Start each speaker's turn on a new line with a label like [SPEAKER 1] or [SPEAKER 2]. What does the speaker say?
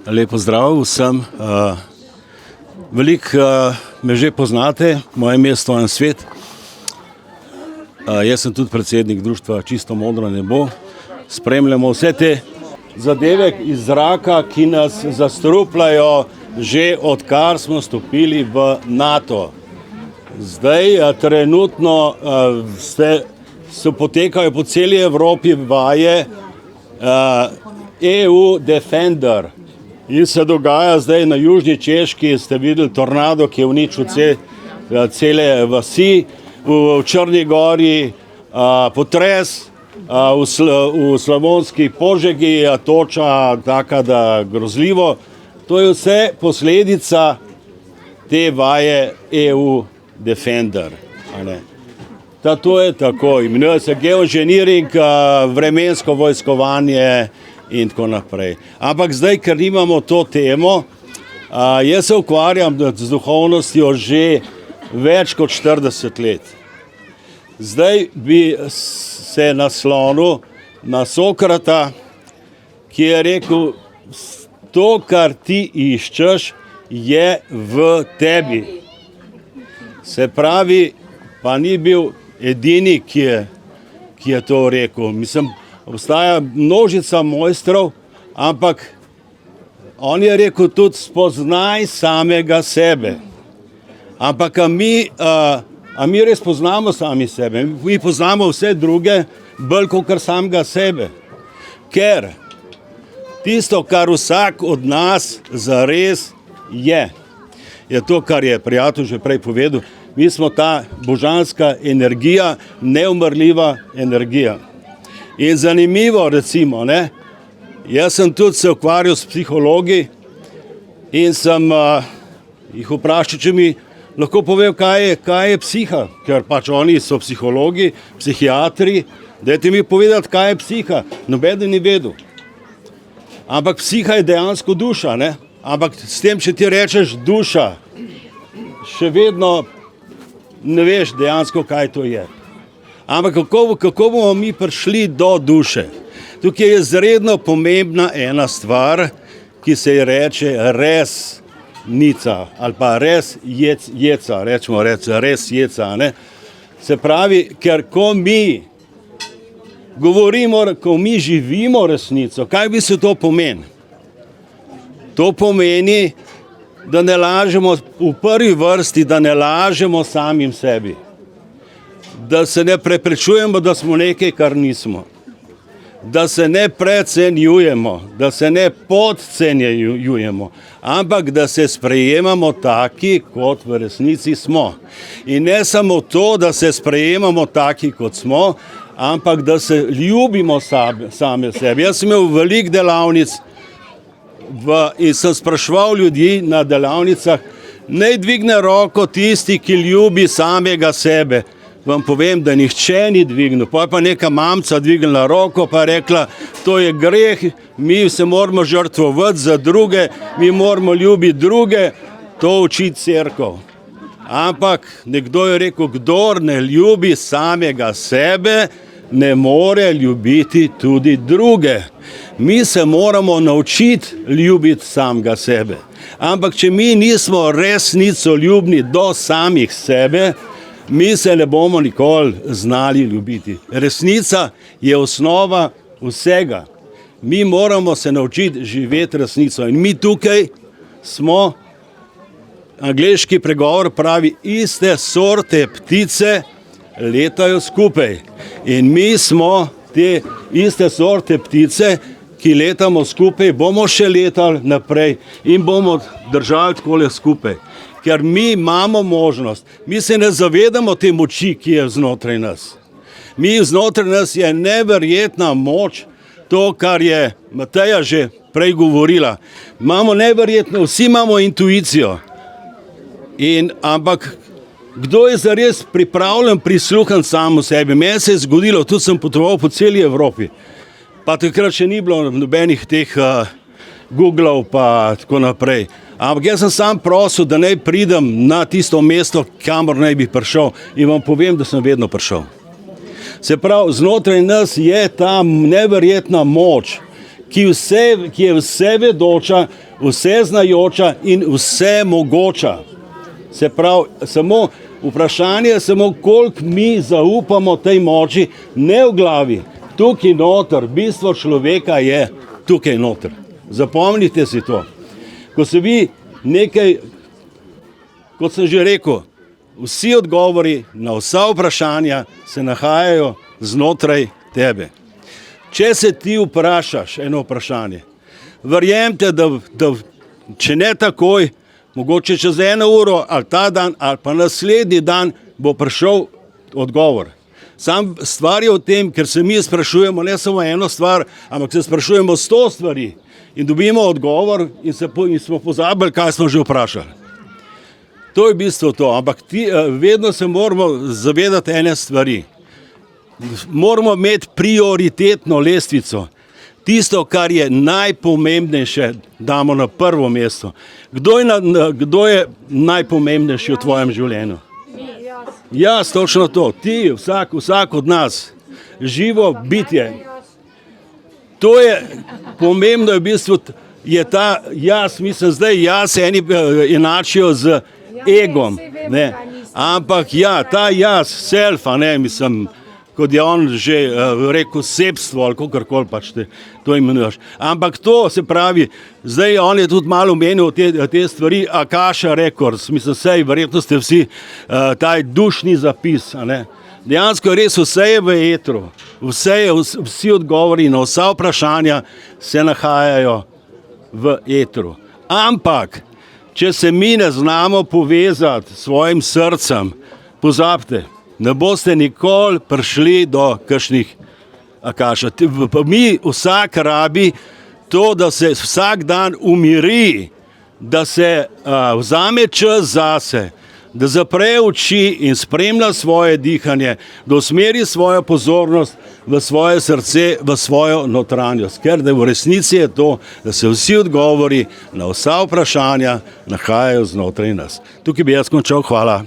[SPEAKER 1] Lep pozdrav vsem. Veliko me že poznate, moje ime je Stojan Svet. Jaz sem tudi predsednik društva Čisto modro nebo. Spremljamo vse te zadeve iz zraka, ki nas zastrupljajo že odkar smo stopili v NATO. Zdaj trenutno se potekajo po celi Evropi vaje EU Defender. In se dogaja zdaj na južni Češki, ste videli tornado, ki je uničil cele vasi, v Črni gori potres, v Slavonski Požegi toča taka, da grozljivo. To je vse posledica te vaje EU Defender. To je tako, imenuje se geoengineering, vremensko vojskovanje in tako naprej. Ampak zdaj, ker imamo to temo, jaz se ukvarjam z duhovnostjo že več kot 40 let. Zdaj bi se naslonil na Sokrata, ki je rekel, to, kar ti iščeš, je v tebi. Se pravi, pa ni bil edini, ki je to rekel. Mislim, obstaja množica mojstrov, ampak on je rekel tudi spoznaj samega sebe. Ampak a mi res poznamo sami sebe? Mi poznamo vse druge, bolj kot samega sebe. Ker tisto, kar vsak od nas zares je to, kar je prijatelj že prej povedal. Mi smo ta božanska energija, neumrljiva energija. In zanimivo, recimo, jaz sem tudi se ukvarjal s psihologi in sem jih vprašal, če mi lahko povejo, kaj je psiha, ker pač oni so psihologi, psihiatri, dajte mi povedati, kaj je psiha. Nobeden ni vedel. Ampak psiha je dejansko duša, Ampak s tem, če ti rečeš duša, še vedno ne veš dejansko, kaj to je. Ampak kako bomo mi prišli do duše? Tukaj je izredno pomembna ena stvar, ki se ji reče resnica ali pa res jeca, rečemo res jeca. Se pravi, ker ko mi govorimo, ko mi živimo resnico, kaj bi se to pomeni? To pomeni, da ne lažemo v prvi vrsti, da ne lažemo samim sebi. Da se ne preprečujemo, da smo nekaj, kar nismo. Da se ne precenjujemo, da se ne podcenjujemo, ampak da se sprejemamo taki, kot v resnici smo. In ne samo to, da se sprejemamo taki, kot smo, ampak da se ljubimo same sebi. Jaz sem imel veliko delavnic in sem spraševal ljudi na delavnicah, naj dvigne roko tisti, ki ljubi samega sebe. Vam povem, da nihče ni dvignil. Pa neka mamca dvignila roko pa rekla, to je greh, mi se moramo žrtvovati za druge, mi moramo ljubiti druge, to uči cerkev. Ampak nekdo je rekel, kdor ne ljubi samega sebe, ne more ljubiti tudi druge. Mi se moramo naučiti ljubiti samega sebe. Ampak če mi nismo resnicoljubni do samih sebe, mi se ne bomo nikoli znali ljubiti. Resnica je osnova vsega. Mi moramo se naučiti živeti resnico. In mi tukaj smo, angleški pregovor pravi, iste sorte ptice letajo skupaj. In mi smo te iste sorte ptice, ki letamo skupaj, bomo še letali naprej in bomo držali takole skupaj. Ker mi imamo možnost, mi se ne zavedamo te moči, ki je znotraj nas. Znotraj nas je neverjetna moč, to, kar je Mateja že prej govorila. Imamo neverjetno, vsi imamo intuicijo. Ampak kdo je zares pripravljen prisluhniti samo sebi? Meni se je zgodilo, tudi sem potoval po celi Evropi. Pa takrat še ni bilo nobenih teh Googlov pa tako naprej. Ampak jaz sem sam prosil, da naj pridem na tisto mesto, kamor naj bi prišel. In vam povem, da sem vedno prišel. Se pravi, znotraj nas je ta neverjetna moč, ki je vse vedoča, vse znajoča in vse mogoča. Se pravi, samo vprašanje je samo, koliko mi zaupamo tej moči, ne v glavi. Tukaj noter, bistvo človeka je tukaj noter. Zapomnite si to. Ko se vi nekaj, kot sem že rekel, vsi odgovori na vsa vprašanja se nahajajo znotraj tebe. Če se ti vprašaš eno vprašanje, verjemite, da če ne takoj, mogoče čez 1 uro ali ta dan ali pa naslednji dan bo prišel odgovor. Sam stvar je v tem, ker se mi sprašujemo ne samo eno stvar, ampak se sprašujemo 100 stvari in dobimo odgovor in smo pozabili, kaj smo že vprašali. To je v bistvu to, ampak vedno se moramo zavedati ene stvari. Moramo imeti prioritetno lestvico. Tisto, kar je najpomembnejše, damo na prvo mesto. Kdo je najpomembnejši v tvojem življenju? Jaz, točno to. Ti, vsak od nas. Živo bitje. To je pomembno, v bistvu je ta jaz, mislim, zdaj jaz eni enačijo z egom. Ne. Ampak ja, ta jaz, self, ne, mislim, kot je on že rekel, sebstvo ali kakorkoli pač to imenuješ. Ampak to se pravi, zdaj on je tudi malo omenil te stvari, Akasha Records, mislim, sej, verjetno ste vsi taj dušni zapis, ne. Dejansko je res vse je v etru, vsi odgovori na vsa vprašanja se nahajajo v etru. Ampak, če se mi ne znamo povezati s svojim srcem, pozabite, ne boste nikoli prišli do kakšnih Akasha. Mi vsak rabi to, da se vsak dan umiri, da se vzame čas zase, da zapre oči in spremlja svoje dihanje, da usmeri svojo pozornost v svoje srce, v svojo notranjost. Ker da v resnici je to, da se vsi odgovori na vsa vprašanja nahajajo znotraj nas. Tukaj bi jaz končal, hvala.